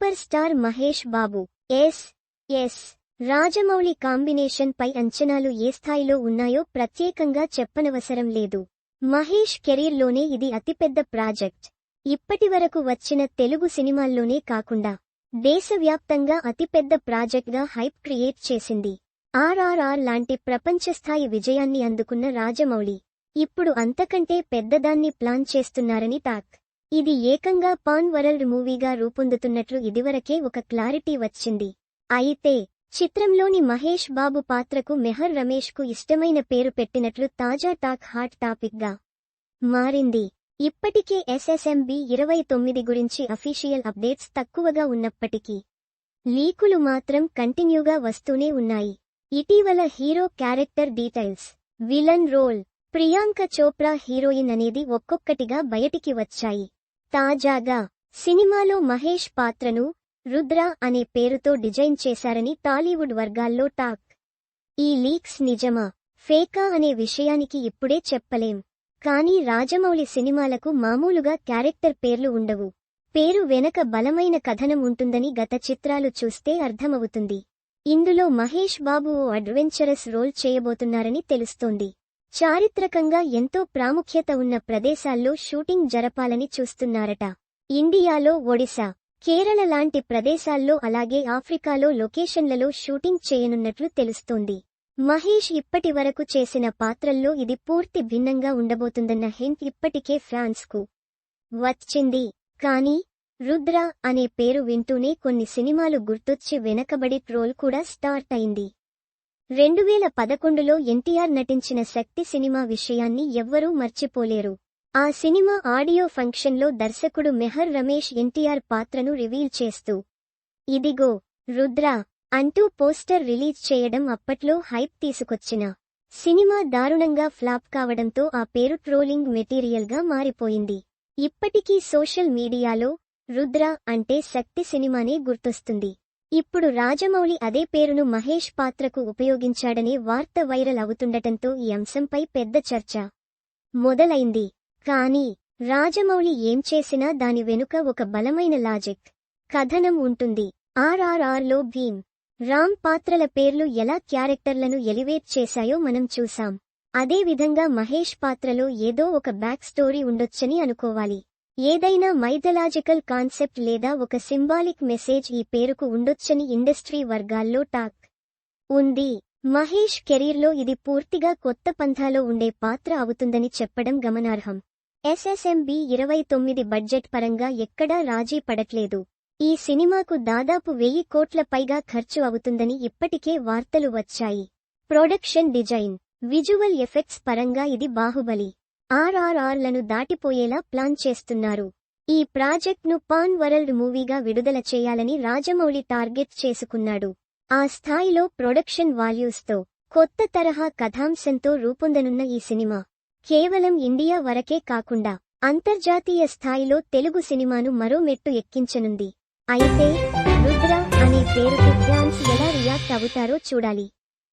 Super star Mahesh Babu yes Rajamouli combination పై అంచనాలు ఏ స్థాయిలో ఉన్నాయో ప్రత్యేకంగా చెప్పనవసరం లేదు. మహేష్ కెరీర్లోనే ఇది అతిపెద్ద ప్రాజెక్ట్. ఇప్పటివరకు వచ్చిన తెలుగు సినిమాల్లోనే కాకుండా దేశవ్యాప్తంగా అతిపెద్ద ప్రాజెక్ట్గా హైప్ క్రియేట్ చేసింది. ఆర్ఆర్ఆర్ లాంటి ప్రపంచస్థాయి విజయాన్ని అందుకున్న రాజమౌళి ఇప్పుడు అంతకంటే పెద్దదాన్ని ప్లాన్ చేస్తున్నారని టాక్. ఇది ఏకంగా పాన్ వరల్డ్ మూవీగా రూపొందుతున్నట్లు ఇదివరకే ఒక క్లారిటీ వచ్చింది. అయితే చిత్రంలోని మహేష్ బాబు పాత్రకు మెహర్ రమేష్కు ఇష్టమైన పేరు పెట్టినట్లు తాజా టాక్ హాట్ టాపిక్గా మారింది. ఇప్పటికే SSMB 29 గురించి అఫీషియల్ అప్డేట్స్ తక్కువగా ఉన్నప్పటికీ లీకులు మాత్రం కంటిన్యూగా వస్తూనే ఉన్నాయి. ఇటీవల hero character details, villain role, Priyanka Chopra heroine అనేది ఒక్కొక్కటిగా బయటికి వచ్చాయి. తాజాగా సినిమాలో మహేష్ పాత్రను రుద్ర అనే పేరుతో డిజైన్ చేశారని టాలీవుడ్ వర్గాల్లో టాక్. ఈ లీక్స్ నిజమా ఫేకా అనే విషయానికి ఇప్పుడే చెప్పలేం. కానీ రాజమౌళి సినిమాలకు మామూలుగా క్యారెక్టర్ పేర్లు ఉండవు. పేరు వెనక బలమైన కథనం ఉంటుందని గత చిత్రాలు చూస్తే అర్థమవుతుంది. ఇందులో మహేష్ బాబు ఓ అడ్వెంచరస్ రోల్ చేయబోతున్నారని తెలుస్తోంది. చారిత్రకంగా ఎంతో ప్రాముఖ్యత ఉన్న ప్రదేశాల్లో షూటింగ్ జరపాలని చూస్తున్నారట. ఇండియాలో ఒడిశా, కేరళ లాంటి ప్రదేశాల్లో అలాగే ఆఫ్రికాలో లొకేషన్లలో షూటింగ్ చేయనున్నట్లు తెలుస్తోంది. మహేష్ ఇప్పటి వరకు చేసిన పాత్రల్లో ఇది పూర్తి భిన్నంగా ఉండబోతుందన్న హింట్ ఇప్పటికే ఫ్యాన్స్కు వచ్చింది. కానీ రుద్ర అనే పేరు వింటూనే కొన్ని సినిమాలు గుర్తొచ్చి వెనకబడి ట్రోల్ కూడా స్టార్ట్ అయింది. 2011లో ఎన్టీఆర్ నటించిన శక్తి సినిమా విషయాన్ని ఎవ్వరూ మర్చిపోలేరు. ఆ సినిమా ఆడియో ఫంక్షన్లో దర్శకుడు మెహర్ రమేష్ ఎన్టీఆర్ పాత్రను రివీల్ చేస్తూ ఇదిగో రుద్ర అంటూ పోస్టర్ రిలీజ్ చేయడం అప్పట్లో హైప్ తీసుకొచ్చిన సినిమా దారుణంగా ఫ్లాప్ కావడంతో ఆ పేరు ట్రోలింగ్ మెటీరియల్గా మారిపోయింది. ఇప్పటికీ సోషల్ మీడియాలో రుద్ర అంటే శక్తి సినిమానే గుర్తొస్తుంది. ఇప్పుడు రాజమౌళి అదే పేరును మహేష్ పాత్రకు ఉపయోగించాడనే వార్త వైరల్ అవుతుండటంతో ఈ అంశంపై పెద్ద చర్చ మొదలైంది. కానీ రాజమౌళి ఏం చేసినా దాని వెనుక ఒక బలమైన లాజిక్, కథనం ఉంటుంది. ఆర్ఆర్ఆర్లో భీమ్, రామ్ పాత్రల పేర్లు ఎలా క్యారెక్టర్లను ఎలివేట్ చేశాయో మనం చూసాం. అదే విధంగా మహేష్ పాత్రలో ఏదో ఒక బ్యాక్ స్టోరీ ఉండొచ్చని అనుకోవాలి. ఏదైనా మైథలాజికల్ కాన్సెప్ట్ లేదా ఒక సింబాలిక్ మెసేజ్ ఈ పేరుకు ఉండొచ్చని ఇండస్ట్రీ వర్గాల్లో టాక్ ఉంది. మహేష్ కెరీర్లో ఇది పూర్తిగా కొత్త పంథాలో ఉండే పాత్ర అవుతుందని చెప్పడం గమనార్హం. SSMB 29 బడ్జెట్ పరంగా ఎక్కడా రాజీ పడట్లేదు. ఈ సినిమాకు దాదాపు 1000 కోట్ల పైగా ఖర్చు అవుతుందని ఇప్పటికే వార్తలు వచ్చాయి. ప్రొడక్షన్ డిజైన్, విజువల్ ఎఫెక్ట్స్ పరంగా ఇది బాహుబలి, RRRలను దాటిపోయేలా ప్లాన్ చేస్తున్నారు. ఈ ప్రాజెక్ట్ను పాన్ వరల్డ్ మూవీగా విడుదల చేయాలని రాజమౌళి టార్గెట్ చేసుకున్నాడు. ఆ స్థాయిలో ప్రొడక్షన్ వాల్యూస్తో, కొత్త తరహా కథాంశంతో రూపొందనున్న ఈ సినిమా కేవలం ఇండియా వరకే కాకుండా అంతర్జాతీయ స్థాయిలో తెలుగు సినిమాను మరో మెట్టు ఎక్కించనుంది. అయితే రుద్ర అనే పేరుకు ఫ్యాన్స్ ఎలా రియాక్ట్ అవుతారో చూడాలి.